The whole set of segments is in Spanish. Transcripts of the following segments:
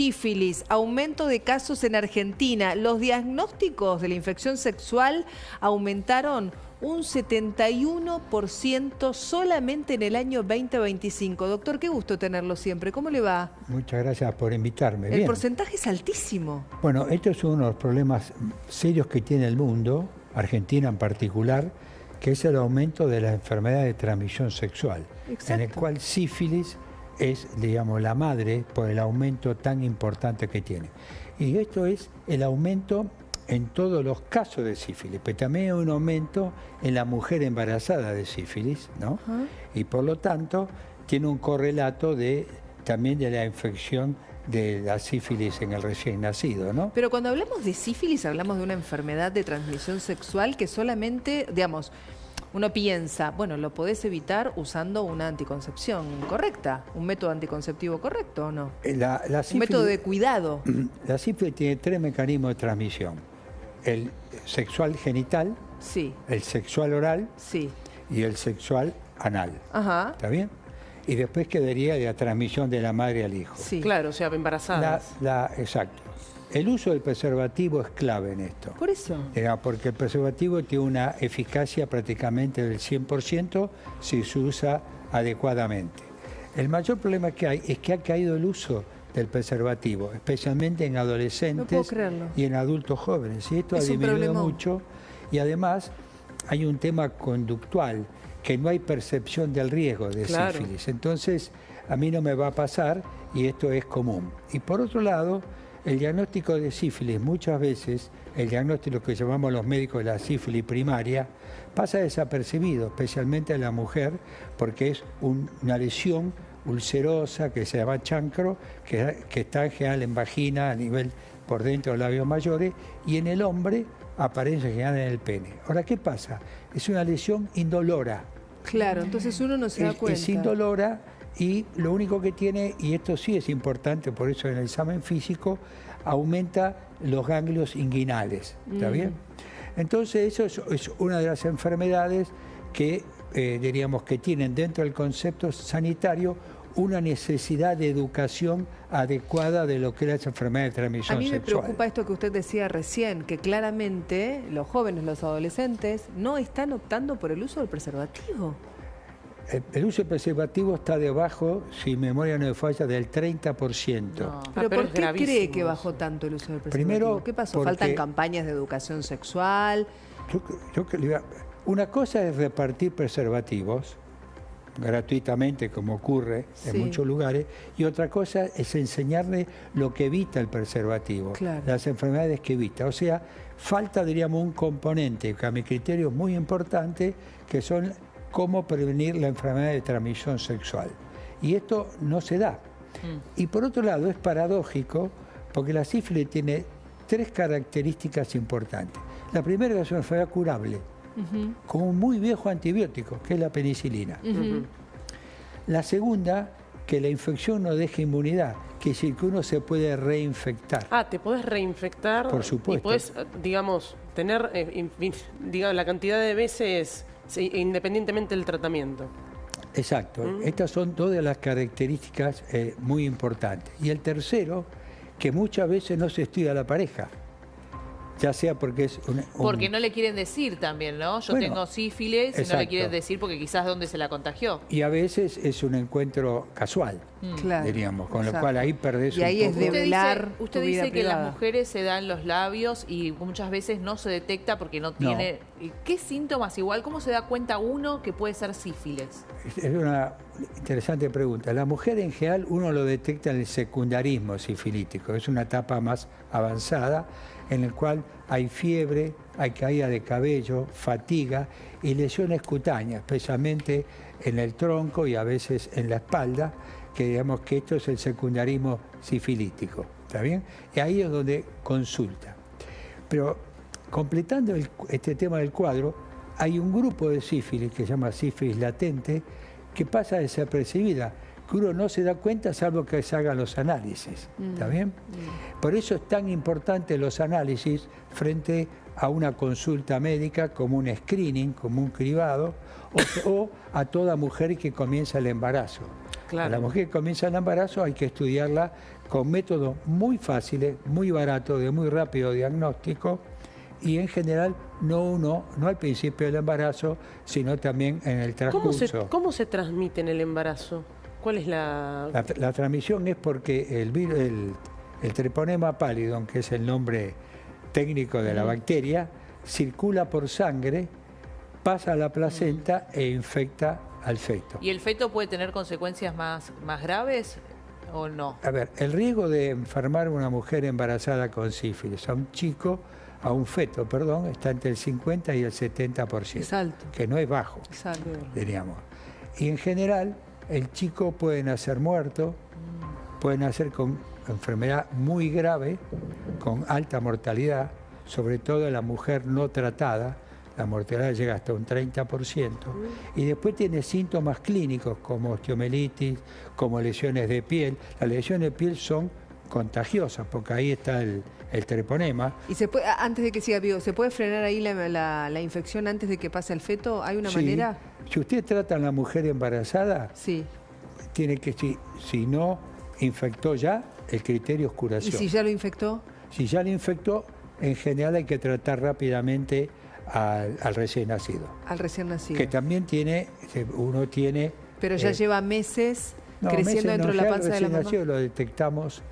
Sífilis, aumento de casos en Argentina. Los diagnósticos de la infección sexual aumentaron un 71% solamente en el año 2025. Doctor, qué gusto tenerlo siempre. ¿Cómo le va? Muchas gracias por invitarme. El Bien. porcentaje es altísimo. Bueno, esto es uno de los problemas serios que tiene el mundo, Argentina en particular, que es el aumento de las enfermedades de transmisión sexual. Exacto. En el cual sífilis es, digamos, la madre por el aumento tan importante que tiene. Y esto es el aumento en todos los casos de sífilis, pero también hay un aumento en la mujer embarazada de sífilis, ¿no? Y por lo tanto tiene un correlato también de la infección de la sífilis en el recién nacido, ¿no? Pero cuando hablamos de sífilis, hablamos de una enfermedad de transmisión sexual que solamente, digamos, uno piensa, bueno, lo podés evitar usando una anticoncepción correcta, un método anticonceptivo correcto, ¿o no? La sífilis, un método de cuidado. La sífilis tiene 3 mecanismos de transmisión. El sexual genital, Sí. el sexual oral Sí. y el sexual anal. Ajá. ¿Está bien? Y después quedaría la transmisión de la madre al hijo. Sí. Claro, o sea, embarazadas. Exacto. El uso del preservativo es clave en esto. Por eso. Porque el preservativo tiene una eficacia prácticamente del 100% si se usa adecuadamente. El mayor problema que hay es que ha caído el uso del preservativo, especialmente en adolescentes y en adultos jóvenes. Y esto ha disminuido mucho. Y además hay un tema conductual, que no hay percepción del riesgo de sífilis. Entonces, a mí no me va a pasar y esto es común. Y por otro lado, el diagnóstico de sífilis, muchas veces, el diagnóstico que llamamos los médicos de la sífilis primaria, pasa desapercibido, especialmente en la mujer, porque es una lesión ulcerosa que se llama chancro, que está en general en vagina, a nivel por dentro de los labios mayores, y en el hombre aparece en general en el pene. Ahora, ¿qué pasa? Es una lesión indolora. Claro, entonces uno no se da cuenta. Es indolora y lo único que tiene, y esto sí es importante, por eso en el examen físico, aumenta los ganglios inguinales. ¿Está bien? Entonces, eso es una de las enfermedades que diríamos que tienen dentro del concepto sanitario una necesidad de educación adecuada de lo que es la enfermedad de transmisión sexual. A mí me preocupa esto que usted decía recién, que claramente los jóvenes, los adolescentes, no están optando por el uso del preservativo. El uso del preservativo está debajo, si mi memoria no me falla, del 30%. No. ¿Pero por qué cree que bajó tanto el uso del preservativo? Primero, ¿qué pasó? ¿Faltan campañas de educación sexual? Una cosa es repartir preservativos gratuitamente, como ocurre en muchos lugares, y otra cosa es enseñarle lo que evita el preservativo, las enfermedades que evita. O sea, falta, diríamos, un componente que a mi criterio es muy importante, que son cómo prevenir la enfermedad de transmisión sexual. Y esto no se da. Y por otro lado, es paradójico, porque la sífilis tiene 3 características importantes. La primera es una enfermedad curable, con un muy viejo antibiótico, que es la penicilina. La segunda, que la infección no deja inmunidad, que es decir, que uno se puede reinfectar. Te podés reinfectar. Por supuesto. Y podés, digamos, tener digamos, la cantidad de veces independientemente del tratamiento. Exacto. Estas son 2 de las características muy importantes. Y el tercero, que muchas veces no se estudia a la pareja. Ya sea porque es porque no le quieren decir también, ¿no? Yo tengo sífilis y no le quieren decir porque quizás dónde se la contagió. Y a veces es un encuentro casual, diríamos, con lo cual ahí perdés un poco. Y ahí es develar Usted dice que las mujeres se dan los labios y muchas veces no se detecta porque no tiene... ¿Qué síntomas igual? ¿Cómo se da cuenta uno que puede ser sífilis? Es una interesante pregunta. La mujer en general uno lo detecta en el secundarismo sifilítico, es una etapa más avanzada en el cual hay fiebre, hay caída de cabello, fatiga y lesiones cutáneas, especialmente en el tronco y a veces en la espalda, que digamos que esto es el secundarismo sifilítico, ¿está bien? Y ahí es donde consulta. Pero completando este tema del cuadro, hay un grupo de sífilis que se llama sífilis latente, que pasa desapercibida, que uno no se da cuenta salvo que se hagan los análisis, ¿está bien? Por eso es tan importante los análisis frente a una consulta médica como un screening, como un cribado, o a toda mujer que comienza el embarazo. Claro. A la mujer que comienza el embarazo hay que estudiarla con métodos muy fáciles, muy baratos, de muy rápido diagnóstico, y en general no al principio del embarazo, sino también en el transcurso. ¿Cómo se transmite en el embarazo? ¿Cuál es la...? La transmisión es porque el treponema pallidum, que es el nombre técnico de la bacteria, circula por sangre, pasa a la placenta e infecta al feto. ¿Y el feto puede tener consecuencias más graves o no? A ver, el riesgo de enfermar a una mujer embarazada con sífilis a un feto, está entre el 50 y el 70%. Es alto. Que no es bajo, Es alto. diríamos. Y en general, el chico puede nacer muerto, puede nacer con enfermedad muy grave, con alta mortalidad, sobre todo en la mujer no tratada. La mortalidad llega hasta un 30%, y después tiene síntomas clínicos como osteomelitis, como lesiones de piel. Las lesiones de piel son contagiosas porque ahí está el treponema. Y antes de que siga vivo, ¿se puede frenar ahí la infección antes de que pase al feto? ¿Hay una manera? Si usted trata a la mujer embarazada, Sí. tiene que, si no infectó ya, el criterio es curación. ¿Y si ya lo infectó? Si ya lo infectó, en general hay que tratar rápidamente al recién nacido. Al recién nacido. Que también uno tiene... Pero ya lleva meses creciendo dentro de la panza de la mamá. El nacido lo detectamos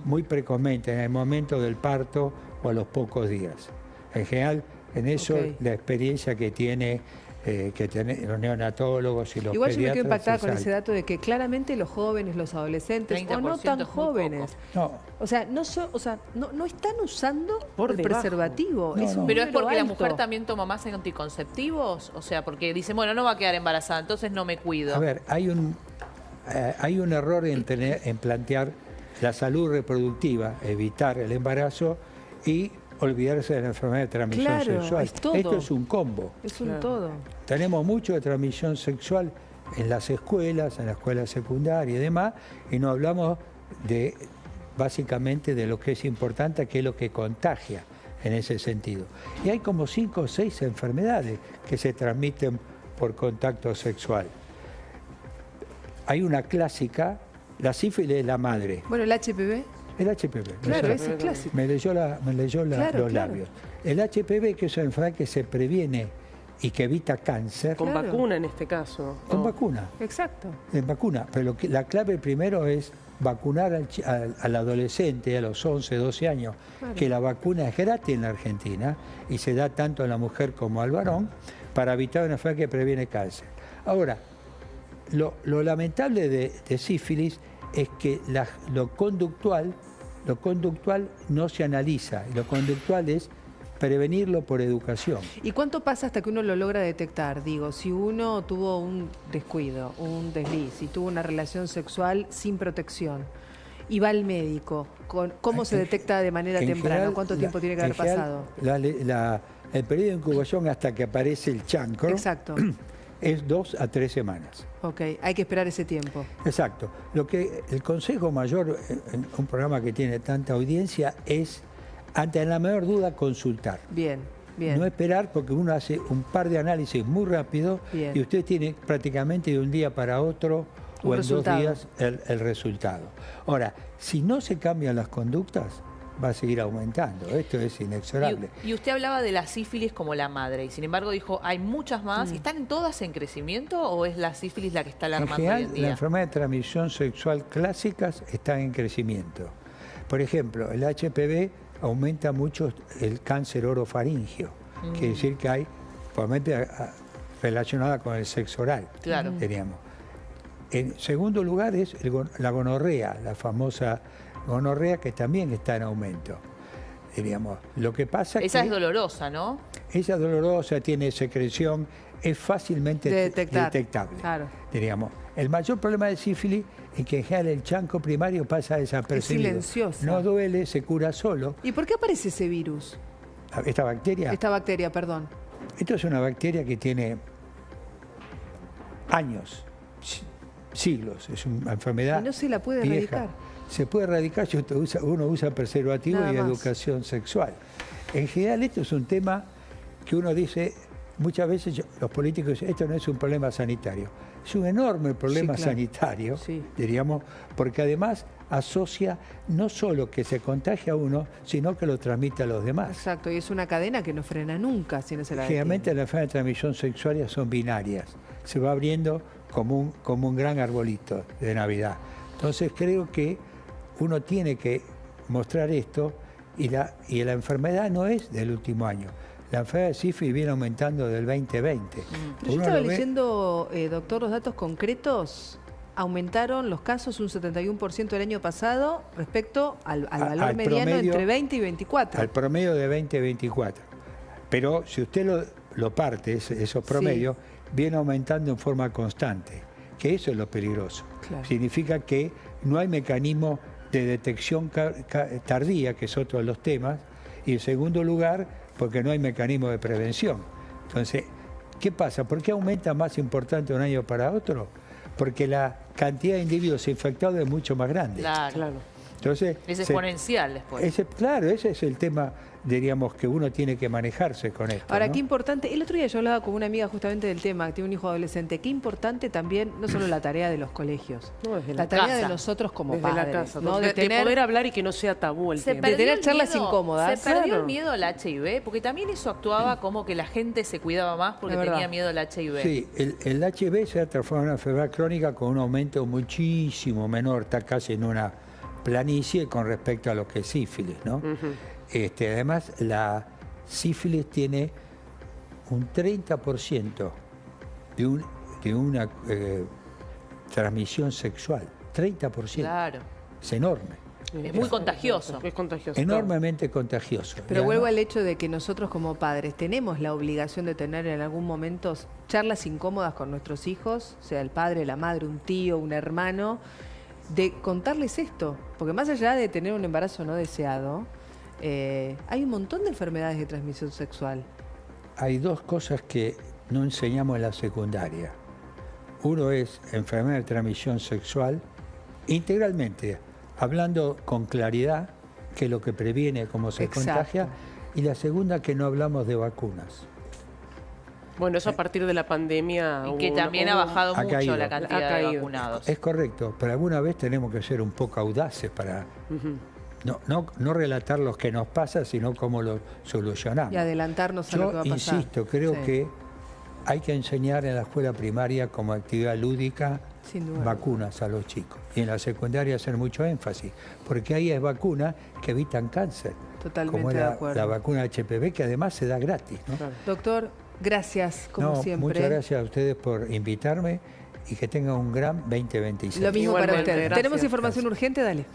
muy precozmente, en el momento del parto o a los pocos días. En general, en eso la experiencia que tienen los neonatólogos y los Igual pediatras... Igual yo me quedo impactada con alta. ese dato de que claramente los jóvenes, los adolescentes, o no tan jóvenes, o sea, no están usando el preservativo. Pero es porque la alto. mujer también toma más anticonceptivos, o sea, porque dicen, bueno, no va a quedar embarazada, entonces no me cuido. A ver, hay un error en plantear la salud reproductiva, evitar el embarazo y olvidarse de la enfermedad de transmisión sexual. Es todo. Esto es un combo. Es un todo. Tenemos mucho de transmisión sexual en las escuelas, en la escuela secundaria y demás, y no hablamos básicamente de lo que es importante, que es lo que contagia en ese sentido. Y hay como 5 o 6 enfermedades que se transmiten por contacto sexual. Hay una clásica, la sífilis de la madre. Bueno, el HPV. El HPV. Claro, ese es clásico. Me leyó los labios. El HPV, que es una enfermedad que se previene y que evita cáncer. Con vacuna en este caso. Con vacuna. Exacto. En vacuna. Pero la clave primero es vacunar al adolescente a los 11, 12 años, que la vacuna es gratis en la Argentina y se da tanto a la mujer como al varón para evitar una enfermedad que previene cáncer. Ahora, lo lamentable de sífilis es que lo conductual no se analiza, y lo conductual es prevenirlo por educación. ¿Y cuánto pasa hasta que uno lo logra detectar? Digo, si uno tuvo un descuido, un desliz, y tuvo una relación sexual sin protección, y va al médico, ¿cómo se detecta de manera temprana? General, ¿Cuánto tiempo tiene que haber pasado? El periodo de incubación hasta que aparece el chancro. Exacto. Es 2 a 3 semanas. Ok, hay que esperar ese tiempo. Exacto. El consejo mayor en un programa que tiene tanta audiencia es, ante la menor duda, consultar. Bien, bien. No esperar, porque uno hace un par de análisis muy rápido y usted tiene prácticamente de un día para otro o en 2 días el resultado. Ahora, si no se cambian las conductas, va a seguir aumentando. Esto es inexorable. Y usted hablaba de la sífilis como la madre, y sin embargo dijo, hay muchas más. ¿Están todas en crecimiento o es la sífilis la que está alarmando en general, hoy en día? La enfermedad de transmisión sexual clásicas están en crecimiento. Por ejemplo, el HPV aumenta mucho el cáncer orofaringio. Quiere decir que hay, probablemente relacionada con el sexo oral, diríamos. En segundo lugar es la gonorrea, la famosa gonorrea, que también está en aumento, diríamos. Lo que pasa esa es dolorosa, ¿no? Esa es dolorosa, tiene secreción, es fácilmente detectable, diríamos. El mayor problema de sífilis es que en general el chancro primario pasa desapercibido. Es silenciosa. No duele, se cura solo. ¿Y por qué aparece ese virus? ¿Esta bacteria? Esta bacteria, perdón. Esto es una bacteria que tiene años, siglos. Es una enfermedad y no se la puede vieja. erradicar. Se puede erradicar si uno usa preservativo y educación sexual. En general esto es un tema que uno dice, muchas veces los políticos dicen, esto no es un problema sanitario. es un enorme problema Sí, claro. sanitario, Sí. diríamos, porque además asocia no solo que se contagia a uno, sino que lo transmite a los demás. Exacto, y es una cadena que no frena nunca si no se la Generalmente detiene. las enfermedades de transmisión sexual son binarias, se va abriendo como un gran arbolito de Navidad. Entonces creo que uno tiene que mostrar esto y la enfermedad no es del último año. La enfermedad de sífilis viene aumentando del 2020. Pero yo Uno estaba lo ve- leyendo, doctor, los datos concretos. Aumentaron los casos un 71% el año pasado respecto al valor al mediano promedio- entre 20 y 24. al promedio de 20-24. Pero si usted lo parte, esos promedios, viene aumentando en forma constante, que eso es lo peligroso. Claro. Significa que no hay mecanismo de detección tardía, que es otro de los temas, y en segundo lugar, porque no hay mecanismo de prevención. Entonces, ¿qué pasa? ¿Por qué aumenta más importante de un año para otro? Porque la cantidad de individuos infectados es mucho más grande. Claro. Claro. Entonces, Es exponencial después. claro, ese es el tema, diríamos, que uno tiene que manejarse con esto. Ahora, ¿no? qué importante, el otro día yo hablaba con una amiga justamente del tema, que tiene un hijo adolescente, qué importante también, no solo la tarea de los colegios, No, desde la la tarea casa. de nosotros como Desde padres, la casa. ¿no? De tener, poder hablar y que no sea tabú el Se tema. de perdió tener el charlas miedo- incómodas. Se perdió Claro. el miedo al HIV, porque también eso actuaba como que la gente se cuidaba más porque Es verdad. tenía miedo al HIV. Sí, el HIV se ha transformado en una enfermedad crónica con un aumento muchísimo menor, está casi en una planicie con respecto a lo que es sífilis, ¿no? Además, la sífilis tiene un 30% de una transmisión sexual. 30%. Claro. Es enorme. Es muy contagioso. Es contagioso. Enormemente contagioso. Pero Y vuelvo además- al hecho de que nosotros como padres tenemos la obligación de tener en algún momento charlas incómodas con nuestros hijos, sea el padre, la madre, un tío, un hermano, de contarles esto. Porque más allá de tener un embarazo no deseado, hay un montón de enfermedades de transmisión sexual. Hay dos cosas que no enseñamos en la secundaria. Uno es enfermedad de transmisión sexual, integralmente, hablando con claridad, que es lo que previene cómo se Exacto. contagia, y la segunda, que no hablamos de vacunas. Bueno, eso a partir de la pandemia. Y que hubo- también ha hubo- bajado ha mucho caído. la Ha cantidad de caído. vacunados. Es correcto, pero alguna vez tenemos que ser un poco audaces para no relatar lo que nos pasa, sino cómo lo solucionamos. Y adelantarnos a lo que va Yo a pasar. insisto, creo Sí. que hay que enseñar en la escuela primaria como actividad lúdica Sin duda. vacunas a los chicos. Y en la secundaria hacer mucho énfasis, porque ahí hay vacunas que evitan cáncer. Totalmente como de la, acuerdo. la vacuna HPV, que además se da gratis, ¿no? Claro. Doctor, gracias, como No, siempre. muchas gracias a ustedes por invitarme y que tengan un gran 2026. Lo mismo para Igualmente, usted. gracias. Tenemos información urgente, dale.